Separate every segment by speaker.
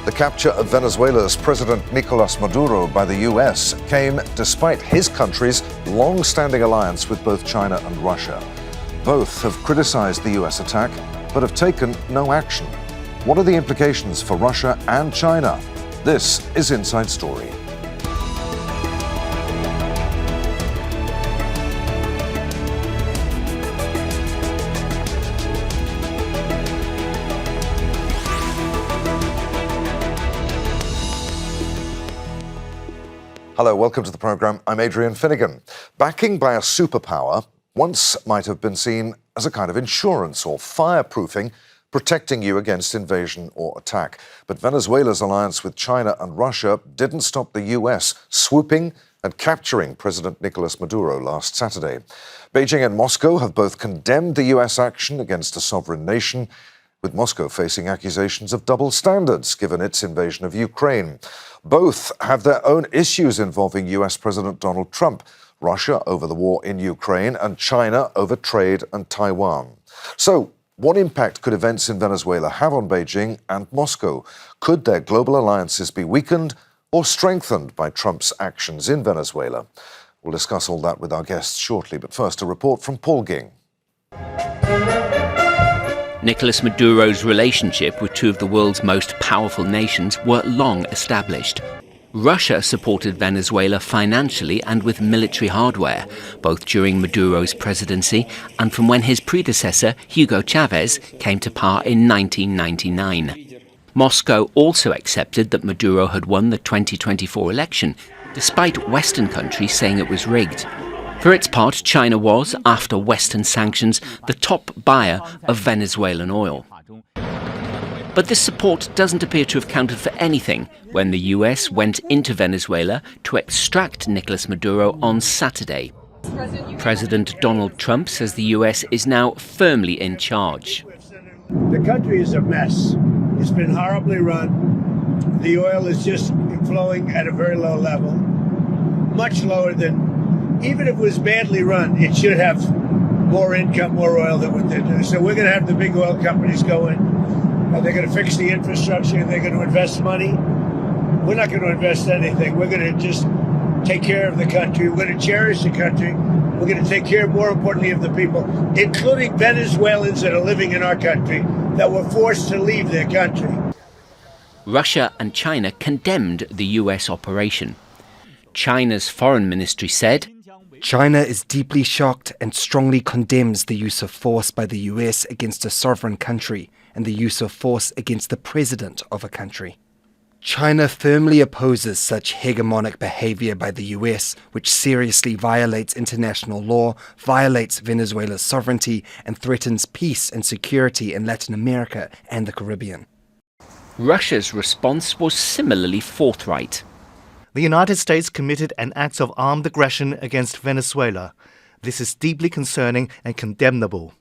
Speaker 1: The capture of Venezuela's President Nicolas Maduro by the US came despite his country's long-standing alliance with both China and Russia. Both have criticized the US attack, but have taken no action. What are the implications for Russia and China? This is Inside Story. Hello, welcome to the programme. I'm Adrian Finighan. Backing by a superpower once might have been seen as a kind of insurance or fireproofing, protecting you against invasion or attack. But Venezuela's alliance with China and Russia didn't stop the US swooping and capturing President Nicolas Maduro last Saturday. Beijing and Moscow have both condemned the US action against a sovereign nation, with Moscow facing accusations of double standards given its invasion of Ukraine. Both have their own issues involving US President Donald Trump, Russia over the war in Ukraine, and China over trade and Taiwan. So, what impact could events in Venezuela have on Beijing and Moscow? Could their global alliances be weakened or strengthened by Trump's actions in Venezuela? We'll discuss all that with our guests shortly, but first a report from Paul Ging.
Speaker 2: Nicolas Maduro's relationship with two of the world's most powerful nations were long established. Russia supported Venezuela financially and with military hardware, both during Maduro's presidency and from when his predecessor, Hugo Chavez, came to power in 1999. Moscow also accepted that Maduro had won the 2024 election, despite Western countries saying it was rigged. For its part, China was, after Western sanctions, the top buyer of Venezuelan oil. But this support doesn't appear to have counted for anything when the US went into Venezuela to extract Nicolas Maduro on Saturday. President Donald Trump says the US is now firmly in charge.
Speaker 3: The country is a mess. It's been horribly run. The oil is just flowing at a very low level, much lower than, even if it was badly run, it should have more income, more oil than what they do. So we're going to have the big oil companies go in. They're going to fix the infrastructure. They're going to invest money. We're not going to invest anything. We're going to just take care of the country. We're going to cherish the country. We're going to take care, more importantly, of the people, including Venezuelans that are living in our country that were forced to leave their country.
Speaker 2: Russia and China condemned the US operation. China's foreign ministry said,
Speaker 4: China is deeply shocked and strongly condemns the use of force by the US against a sovereign country and the use of force against the president of a country. China firmly opposes such hegemonic behavior by the US, which seriously violates international law, violates Venezuela's sovereignty, and threatens peace and security in Latin America and the Caribbean.
Speaker 2: Russia's response was similarly forthright.
Speaker 5: The United States committed an act of armed aggression against Venezuela. This is deeply concerning and condemnable.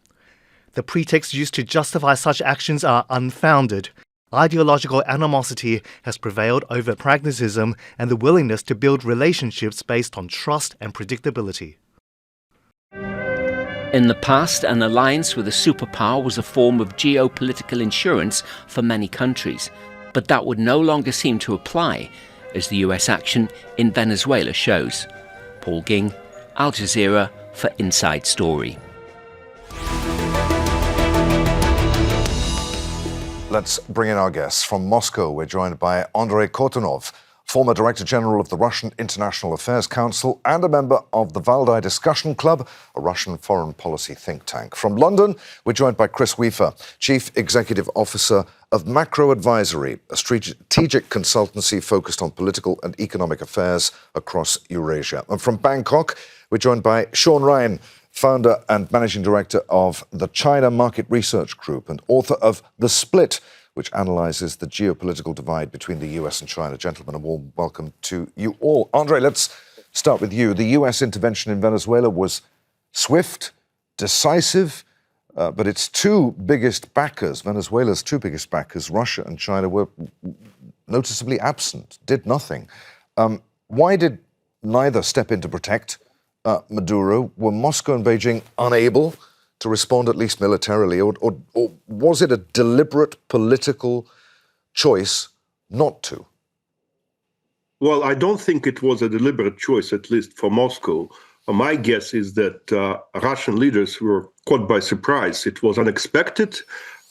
Speaker 5: The pretexts used to justify such actions are unfounded. Ideological animosity has prevailed over pragmatism and the willingness to build relationships based on trust and predictability.
Speaker 2: In the past, an alliance with a superpower was a form of geopolitical insurance for many countries, but that would no longer seem to apply, as the US action in Venezuela shows. Paul Ging, Al Jazeera for Inside Story.
Speaker 1: Let's bring in our guests. From Moscow, we're joined by Andrey Kortunov, former Director General of the Russian International Affairs Council and a member of the Valdai Discussion Club, a Russian foreign policy think tank. From London, we're joined by Chris Weafer, Chief Executive Officer of Macro Advisory, a strategic consultancy focused on political and economic affairs across Eurasia. And from Bangkok, we're joined by Shaun Rein, founder and managing director of the China Market Research Group and author of The Split, which analyses the geopolitical divide between the US and China. Gentlemen, a warm welcome to you all. Andrey, let's start with you. The US intervention in Venezuela was swift, decisive, but its two biggest backers, Venezuela's two biggest backers, Russia and China, were noticeably absent, did nothing. Why did neither step in to protect Maduro? Were Moscow and Beijing unable to respond, at least militarily, or was it a deliberate political choice not to?
Speaker 6: Well, I don't think it was a deliberate choice, at least for Moscow. My guess is that Russian leaders were caught by surprise. It was unexpected.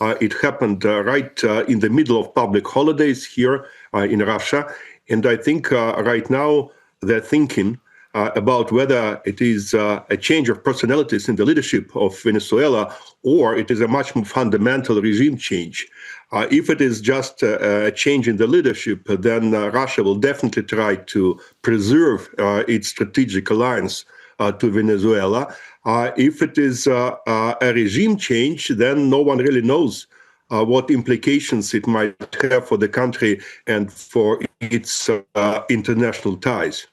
Speaker 6: It happened right in the middle of public holidays here in Russia. And I think right now they're thinking about whether it is a change of personalities in the leadership of Venezuela or it is a much more fundamental regime change. If it is just a change in the leadership, then Russia will definitely try to preserve its strategic alliance to Venezuela. If it is a regime change, then no one really knows what implications it might have for the country and for its international ties.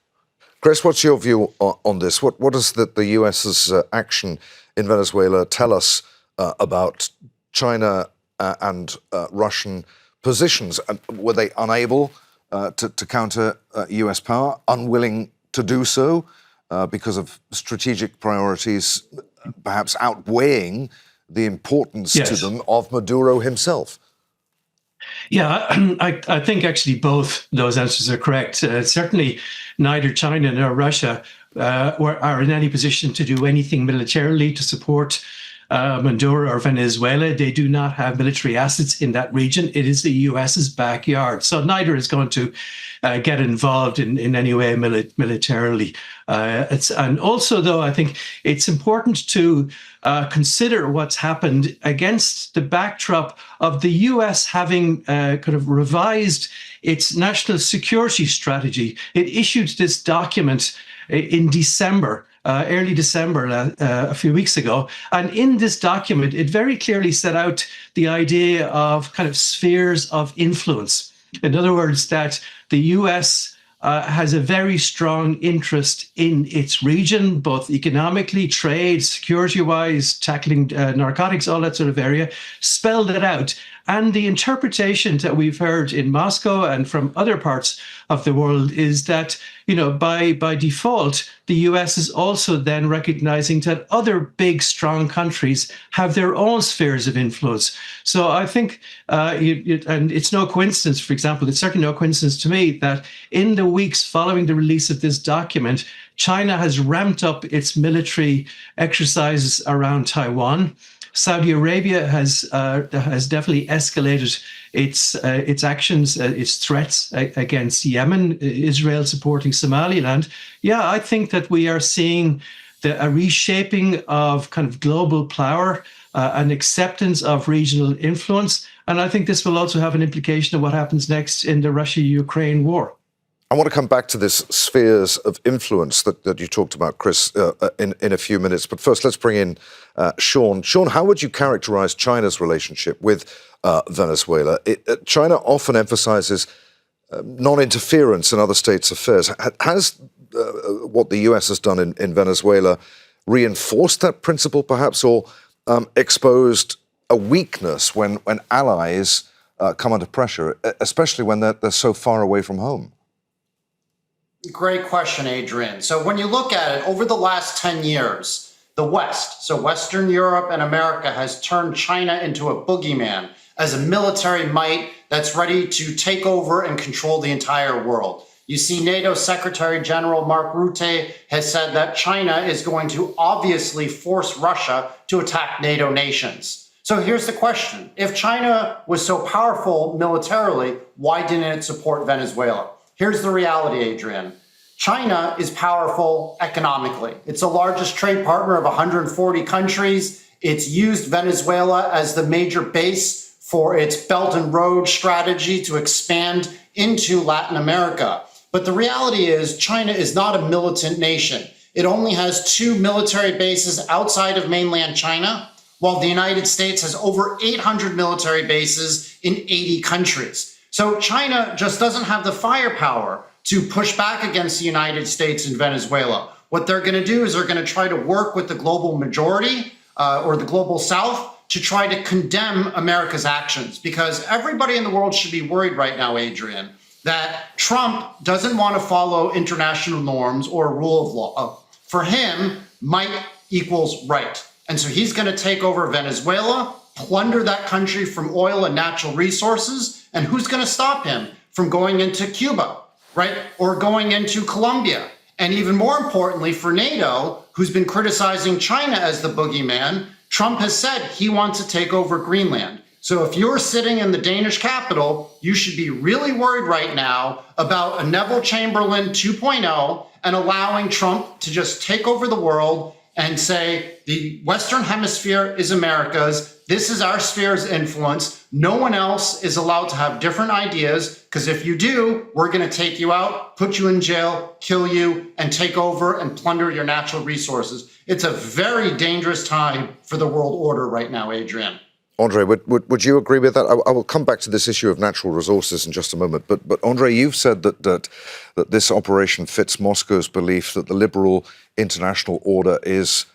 Speaker 1: Chris, what's your view on this? What does the US's action in Venezuela tell us about China and Russian positions? Were they unable to counter US power, unwilling to do so because of strategic priorities, perhaps outweighing the importance to them of Maduro himself?
Speaker 7: Yeah, I think actually both those answers are correct. Certainly, neither China nor Russia are in any position to do anything militarily to support Maduro or Venezuela. They do not have military assets in that region. It is the US's backyard. So neither is going to get involved in any way militarily. And also, though, I think it's important to consider what's happened against the backdrop of the US having kind of revised its national security strategy. It issued this document in December, early December, a few weeks ago. And in this document, it very clearly set out the idea of kind of spheres of influence. In other words, that the US has a very strong interest in its region, both economically, trade, security-wise, tackling narcotics, all that sort of area, spelled it out. And the interpretation that we've heard in Moscow and from other parts of the world is that, you know, by default, the US is also then recognizing that other big, strong countries have their own spheres of influence. So I think, and it's no coincidence, for example, it's certainly no coincidence to me that in the weeks following the release of this document, China has ramped up its military exercises around Taiwan. Saudi Arabia has definitely escalated its actions, its threats against Yemen, Israel supporting Somaliland. Yeah, I think that we are seeing a reshaping of kind of global power, an acceptance of regional influence. And I think this will also have an implication of what happens next in the Russia-Ukraine war.
Speaker 1: I want to come back to this spheres of influence that you talked about, Chris, in a few minutes. But first, let's bring in Shaun. Shaun, how would you characterize China's relationship with Venezuela? China often emphasizes non-interference in other states' affairs. Has what the US has done in Venezuela reinforced that principle, perhaps, or exposed a weakness when allies come under pressure, especially when they're so far away from home?
Speaker 8: Great question, Adrian. So when you look at it, over the last 10 years, the West, so Western Europe and America, has turned China into a boogeyman as a military might that's ready to take over and control the entire world. You see, NATO Secretary General Mark Rutte has said that China is going to obviously force Russia to attack NATO nations. So here's the question. If China was so powerful militarily, why didn't it support Venezuela? Here's the reality, Adrian. China is powerful economically. It's the largest trade partner of 140 countries. It's used Venezuela as the major base for its Belt and Road strategy to expand into Latin America. But the reality is China is not a militant nation. It only has 2 military bases outside of mainland China, while the United States has over 800 military bases in 80 countries. So China just doesn't have the firepower to push back against the United States and Venezuela. What they're going to do is they're going to try to work with the global majority or the global South to try to condemn America's actions, because everybody in the world should be worried right now, Adrian, that Trump doesn't want to follow international norms or rule of law. For him, might equals right. And so he's going to take over Venezuela, plunder that country from oil and natural resources. And who's going to stop him from going into Cuba, right? Or going into Colombia. And even more importantly, for NATO, who's been criticizing China as the boogeyman, Trump has said he wants to take over Greenland. So if you're sitting in the Danish capital, you should be really worried right now about a Neville Chamberlain 2.0 and allowing Trump to just take over the world and say the Western Hemisphere is America's. This is our sphere of influence. No one else is allowed to have different ideas, because if you do, we're going to take you out, put you in jail, kill you, and take over and plunder your natural resources. It's a very dangerous time for the world order right now, Adrian.
Speaker 1: Andrey, would you agree with that? I will come back to this issue of natural resources in just a moment. But Andrey, you've said that this operation fits Moscow's belief that the liberal international order is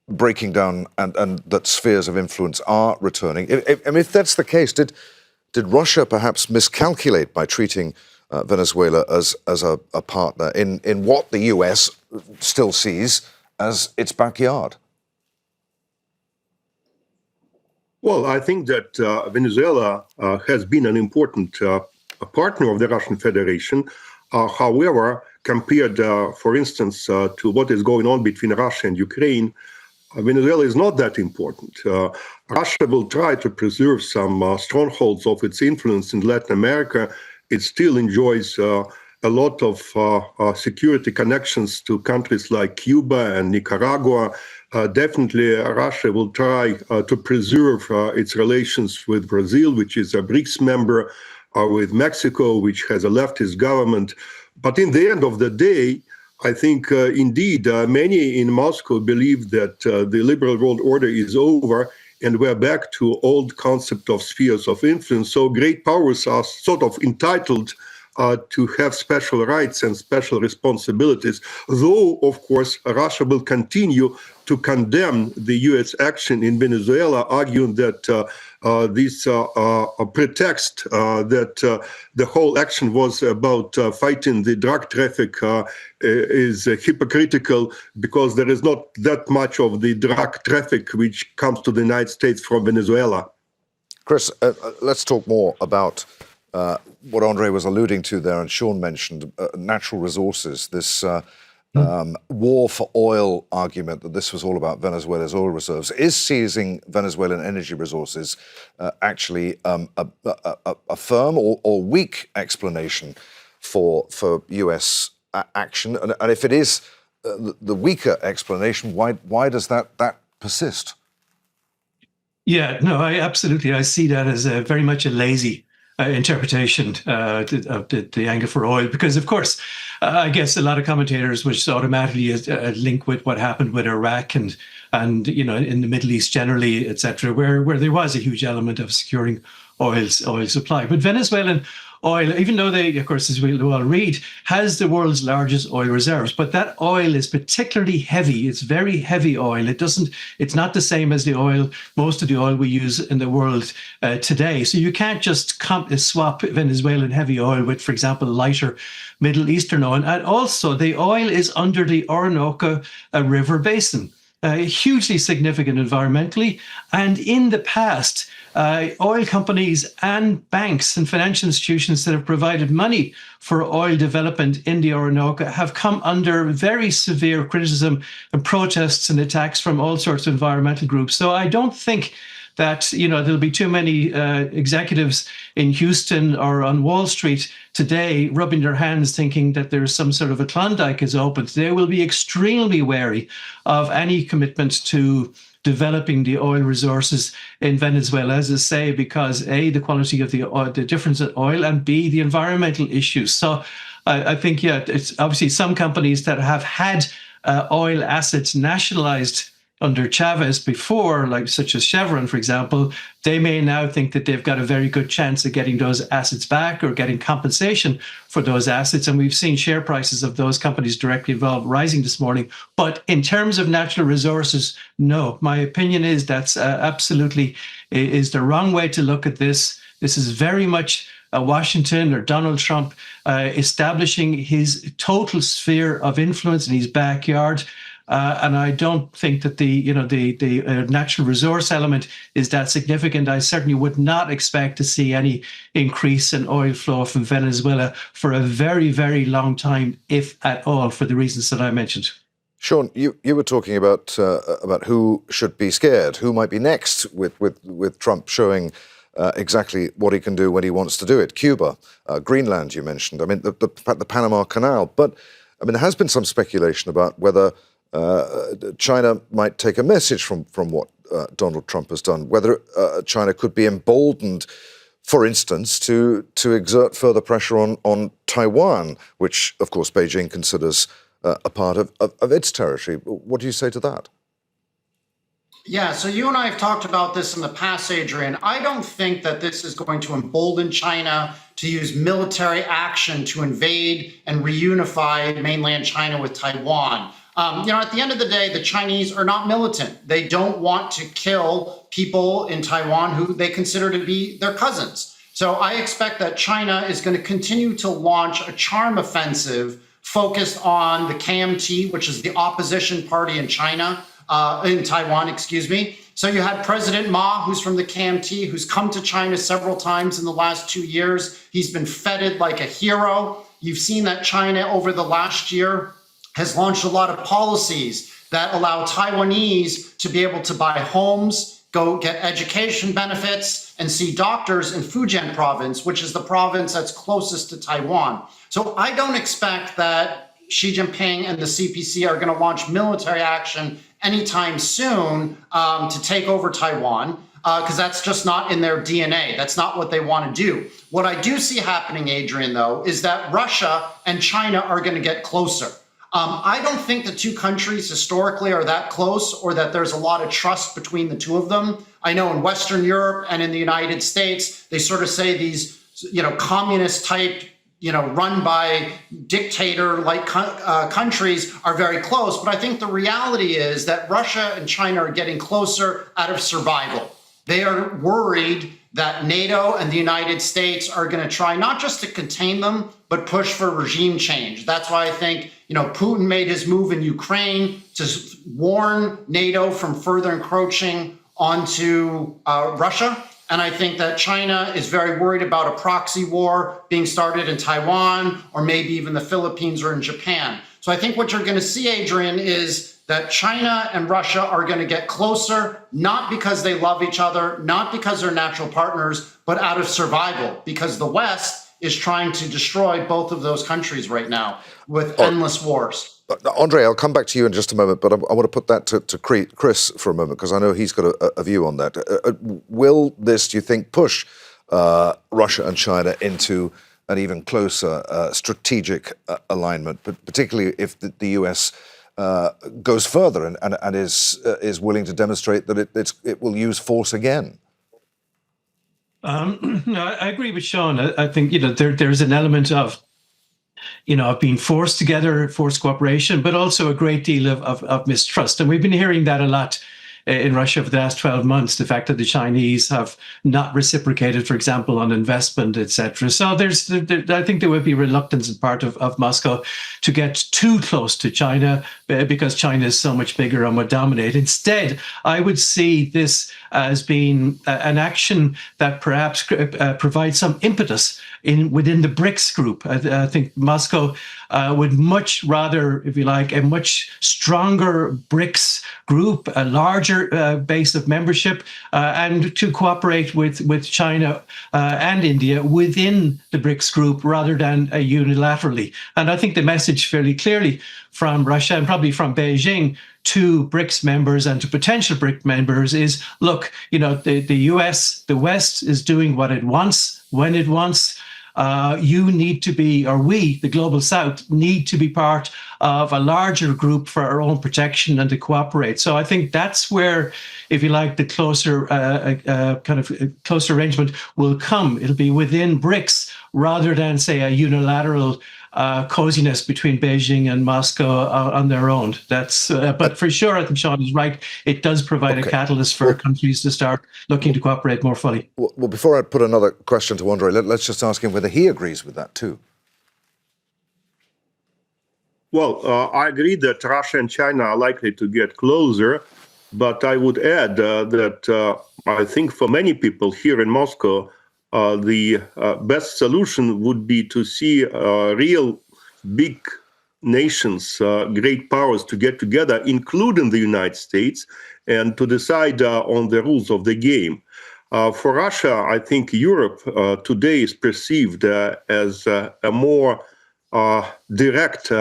Speaker 1: breaking down and that spheres of influence are returning. If that's the case, did Russia perhaps miscalculate by treating Venezuela as a partner in what the US still sees as its backyard?
Speaker 6: Well, I think that Venezuela has been an important partner of the Russian Federation. However, compared, for instance, to what is going on between Russia and Ukraine, Venezuela is not that important. Russia will try to preserve some strongholds of its influence in Latin America. It still enjoys a lot of security connections to countries like Cuba and Nicaragua. Definitely, Russia will try to preserve its relations with Brazil, which is a BRICS member, with Mexico, which has a leftist government. But in the end of the day, I think indeed many in Moscow believe that the liberal world order is over and we're back to old concept of spheres of influence. So great powers are sort of entitled to have special rights and special responsibilities, though, of course, Russia will continue to condemn the U.S. action in Venezuela, arguing that this pretext that the whole action was about fighting the drug traffic is hypocritical, because there is not that much of the drug traffic which comes to the United States from Venezuela.
Speaker 1: Chris, let's talk more about what Andrey was alluding to there, and Shaun mentioned natural resources, this war for oil argument that this was all about Venezuela's oil reserves. Is seizing Venezuelan energy resources actually a firm or weak explanation for US action? And if it is the weaker explanation, why does that persist?
Speaker 7: Yeah, no, I see that as very much a lazy interpretation of the angle for oil, because of course I guess a lot of commentators would automatically link with what happened with Iraq and in the Middle East generally, etc., where there was a huge element of securing oil supply. But Venezuelan oil, even though they, of course, as we'll all read, has the world's largest oil reserves, but that oil is particularly heavy. It's very heavy oil. It's not the same as the oil, most of the oil we use in the world today. So you can't just swap Venezuelan heavy oil with, for example, lighter Middle Eastern oil. And also the oil is under the Orinoco River basin. Hugely significant environmentally. And in the past, oil companies and banks and financial institutions that have provided money for oil development in the Orinoco have come under very severe criticism and protests and attacks from all sorts of environmental groups. So I don't think that there'll be too many executives in Houston or on Wall Street today rubbing their hands thinking that there's some sort of a Klondike is open. They will be extremely wary of any commitment to developing the oil resources in Venezuela, as I say, because A, the quality of the oil, the difference in oil, and B, the environmental issues. So I think, it's obviously some companies that have had oil assets nationalized under Chavez before, like such as Chevron, for example, they may now think that they've got a very good chance of getting those assets back or getting compensation for those assets. And we've seen share prices of those companies directly involved rising this morning. But in terms of natural resources, no, my opinion is that's absolutely is the wrong way to look at this. This is very much Washington or Donald Trump establishing his total sphere of influence in his backyard. And I don't think that the natural resource element is that significant. I certainly would not expect to see any increase in oil flow from Venezuela for a very, very long time, if at all, for the reasons that I mentioned.
Speaker 1: Shaun, you were talking about who should be scared, who might be next with Trump showing exactly what he can do when he wants to do it. Cuba, Greenland, you mentioned. I mean, the Panama Canal. But I mean, there has been some speculation about whether China might take a message from what Donald Trump has done, whether China could be emboldened, for instance, to exert further pressure on Taiwan, which, of course, Beijing considers a part of its territory. What do you say to that?
Speaker 8: Yeah, so you and I have talked about this in the past, Adrian. I don't think that this is going to embolden China to use military action to invade and reunify mainland China with Taiwan. At the end of the day, the Chinese are not militant. They don't want to kill people in Taiwan who they consider to be their cousins. So I expect that China is going to continue to launch a charm offensive focused on the KMT, which is the opposition party in Taiwan, excuse me. So you had President Ma, who's from the KMT, who's come to China several times in the last 2 years. He's been feted like a hero. You've seen that China over the last year has launched a lot of policies that allow Taiwanese to be able to buy homes, go get education benefits, and see doctors in Fujian province, which is the province that's closest to Taiwan. So I don't expect that Xi Jinping and the CPC are going to launch military action anytime soon to take over Taiwan, because that's just not in their DNA. That's not what they want to do. What I do see happening, Adrian, though, is that Russia and China are going to get closer. I don't think the two countries historically are that close or that there's a lot of trust between the two of them. I know in Western Europe and in the United States, they sort of say these, communist type, run by dictator-like countries are very close. But I think the reality is that Russia and China are getting closer out of survival. They are worried that NATO and the United States are going to try not just to contain them, but push for regime change. That's why I think, Putin made his move in Ukraine to warn NATO from further encroaching onto Russia. And I think that China is very worried about a proxy war being started in Taiwan, or maybe even the Philippines or in Japan. So I think what you're going to see, Adrian, is that China and Russia are going to get closer, not because they love each other, not because they're natural partners, but out of survival, because the West is trying to destroy both of those countries right now with endless wars.
Speaker 1: Andrey, I'll come back to you in just a moment, but I want to put that to Chris for a moment, because I know he's got a view on that. Will this, do you think, push Russia and China into an even closer strategic alignment, particularly if the US goes further and is willing to demonstrate that it will use force again?
Speaker 7: No, I agree with Shaun. I think there's an element of being forced together, forced cooperation, but also a great deal of mistrust, and we've been hearing that a lot in Russia for the last 12 months, the fact that the Chinese have not reciprocated, for example, on investment, etc. So I think there would be reluctance on part of Moscow to get too close to China because China is so much bigger and would dominate. Instead, I would see this as being an action that perhaps provides some impetus within the BRICS group. I think Moscow would much rather, if you like, a much stronger BRICS group, a larger base of membership, and to cooperate with China and India within the BRICS group rather than unilaterally. And I think the message fairly clearly from Russia and probably from Beijing to BRICS members and to potential BRICS members is, look, the US, the West is doing what it wants, when it wants. You need to be, or we, the global South, need to be part of a larger group for our own protection and to cooperate. So I think that's where, if you like, the closer closer arrangement will come. It'll be within BRICS rather than, say, a unilateral coziness between Beijing and Moscow on their own. That's, but for sure, I think Shaun is right. It does provide a catalyst for countries to start looking to cooperate more fully.
Speaker 1: Well, before I put another question to Andrey, let's just ask him whether he agrees with that too.
Speaker 6: Well, I agree that Russia and China are likely to get closer, but I would add that I think for many people here in Moscow, the best solution would be to see real big nations, great powers to get together, including the United States, and to decide on the rules of the game. For Russia, I think Europe today is perceived as a more direct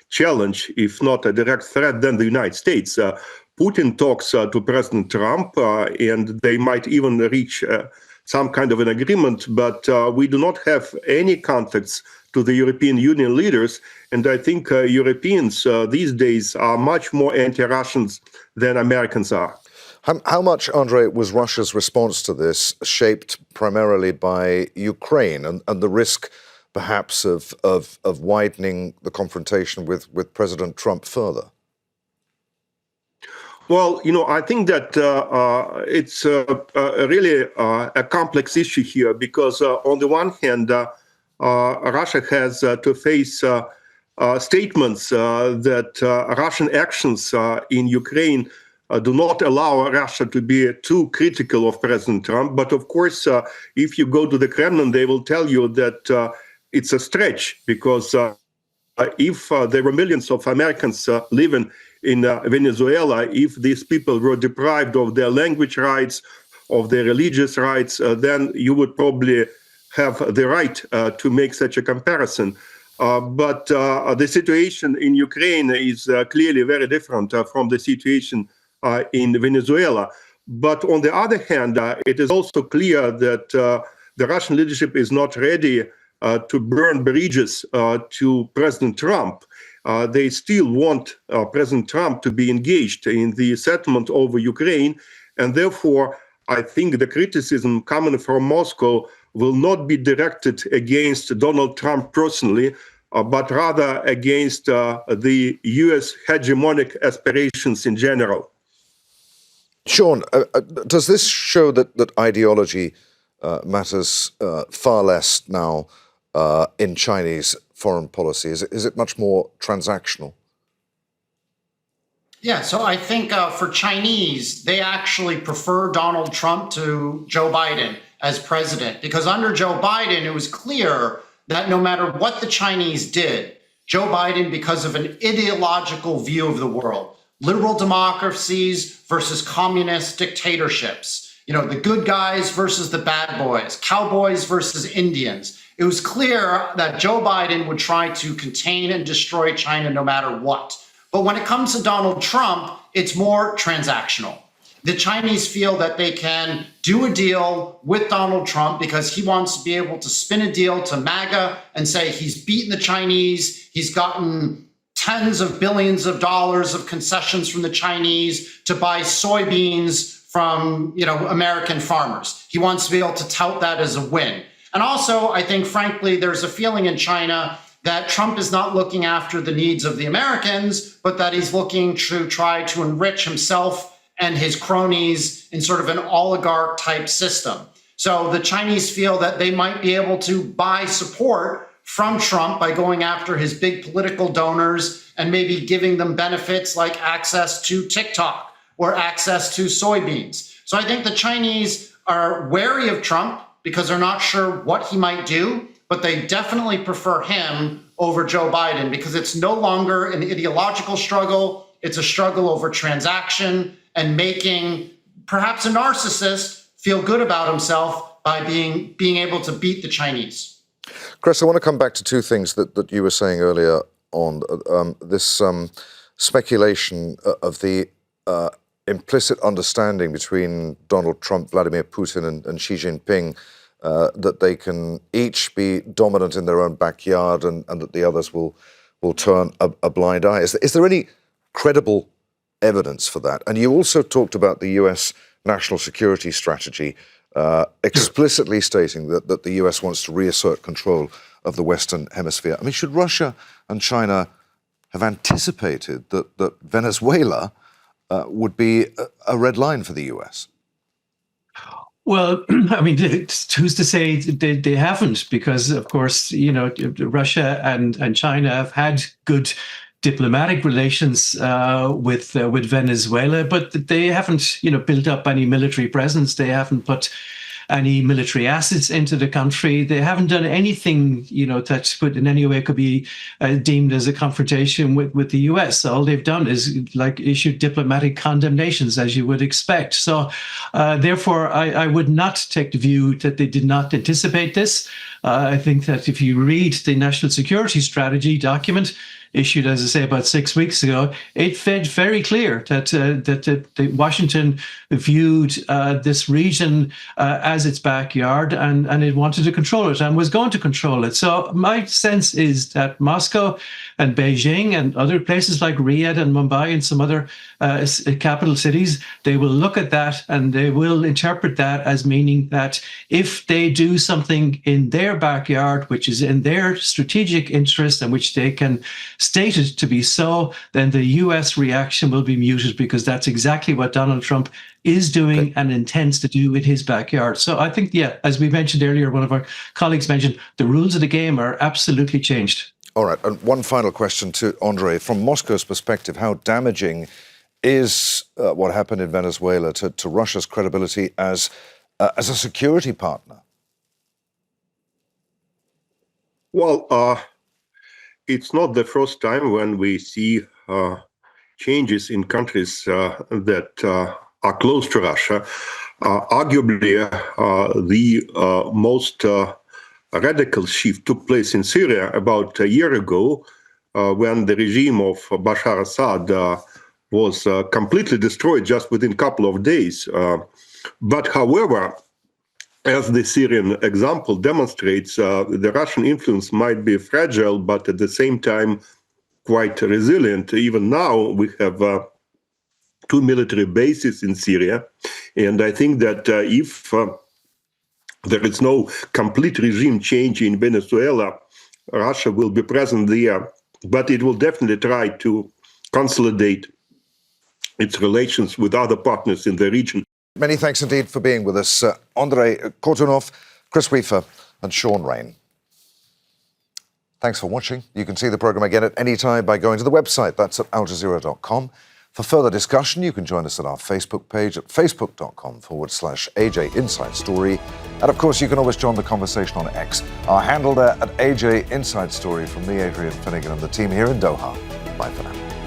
Speaker 6: challenge, if not a direct threat, than the United States. Putin talks to President Trump, and they might even reach some kind of an agreement, but we do not have any contacts to the European Union leaders. And I think Europeans these days are much more anti-Russians than Americans are.
Speaker 1: How much, Andrei, was Russia's response to this shaped primarily by Ukraine and the risk, perhaps, of widening the confrontation with President Trump further?
Speaker 6: Well, I think that it's really a complex issue here because, on the one hand, Russia has to face statements that Russian actions in Ukraine do not allow Russia to be too critical of President Trump. But of course, if you go to the Kremlin, they will tell you that it's a stretch because if there were millions of Americans living in Venezuela, if these people were deprived of their language rights, of their religious rights, then you would probably have the right to make such a comparison. But the situation in Ukraine is clearly very different from the situation in Venezuela. But on the other hand, it is also clear that the Russian leadership is not ready to burn bridges to President Trump. They still want President Trump to be engaged in the settlement over Ukraine. And therefore, I think the criticism coming from Moscow will not be directed against Donald Trump personally, but rather against the U.S. hegemonic aspirations in general.
Speaker 1: Shaun, does this show that ideology matters far less now in Chinese foreign policy? Is it much more transactional?
Speaker 8: Yeah, so I think for Chinese, they actually prefer Donald Trump to Joe Biden as president, because under Joe Biden, it was clear that no matter what the Chinese did, Joe Biden, because of an ideological view of the world, liberal democracies versus communist dictatorships, the good guys versus the bad boys, cowboys versus Indians, it was clear that Joe Biden would try to contain and destroy China no matter what. But when it comes to Donald Trump, it's more transactional. The Chinese feel that they can do a deal with Donald Trump because he wants to be able to spin a deal to MAGA and say he's beaten the Chinese, he's gotten tens of billions of dollars of concessions from the Chinese to buy soybeans from, American farmers. He wants to be able to tout that as a win. And also, I think, frankly, there's a feeling in China that Trump is not looking after the needs of the Americans, but that he's looking to try to enrich himself and his cronies in sort of an oligarch type system. So the Chinese feel that they might be able to buy support from Trump by going after his big political donors and maybe giving them benefits like access to TikTok or access to soybeans. So I think the Chinese are wary of Trump because they're not sure what he might do, but they definitely prefer him over Joe Biden because it's no longer an ideological struggle. It's a struggle over transaction and making perhaps a narcissist feel good about himself by being able to beat the Chinese.
Speaker 1: Chris, I want to come back to two things that you were saying earlier on. This speculation of the implicit understanding between Donald Trump, Vladimir Putin, and Xi Jinping that they can each be dominant in their own backyard and that the others will turn a blind eye. Is there any credible evidence for that? And you also talked about the US national security strategy, explicitly stating that the US wants to reassert control of the Western Hemisphere. I mean, should Russia and China have anticipated that Venezuela would be a red line for the US?
Speaker 7: Well, I mean, who's to say they haven't? Because, of course, Russia and China have had good diplomatic relations with Venezuela, but they haven't, built up any military presence. They haven't put any military assets into the country. They haven't done anything, that could in any way could be deemed as a confrontation with the US. All they've done is issue diplomatic condemnations, as you would expect. So therefore, I would not take the view that they did not anticipate this. I think that if you read the National Security Strategy document, issued, as I say, about 6 weeks ago, it made very clear that Washington viewed this region as its backyard, and it wanted to control it and was going to control it. So my sense is that Moscow and Beijing and other places like Riyadh and Mumbai and some other capital cities, they will look at that and they will interpret that as meaning that if they do something in their backyard, which is in their strategic interest and which they can state it to be so, then the US reaction will be muted, because that's exactly what Donald Trump is doing and intends to do in his backyard. So I think, as we mentioned earlier, one of our colleagues mentioned, the rules of the game are absolutely changed.
Speaker 1: All right, and one final question to Andrey. From Moscow's perspective, how damaging is what happened in Venezuela to Russia's credibility as a security partner?
Speaker 6: Well, it's not the first time when we see changes in countries that are close to Russia. Arguably, the most radical shift took place in Syria about a year ago, when the regime of Bashar Assad was completely destroyed just within a couple of days. But however, as the Syrian example demonstrates, the Russian influence might be fragile, but at the same time quite resilient. Even now, we have 2 military bases in Syria. And I think that if there is no complete regime change in Venezuela, Russia will be present there, but it will definitely try to consolidate its relations with other partners in the region.
Speaker 1: Many thanks indeed for being with us, Andrey Kortunov, Chris Weafer and Shaun Rein. Thanks for watching. You can see the programme again at any time by going to the website. That's at aljazeera.com. For further discussion, you can join us at our Facebook page at facebook.com/AJ Inside Story. And of course, you can always join the conversation on X. Our handle there at AJ Inside Story. From me, Adrian, Finighan, and the team here in Doha. Bye for now.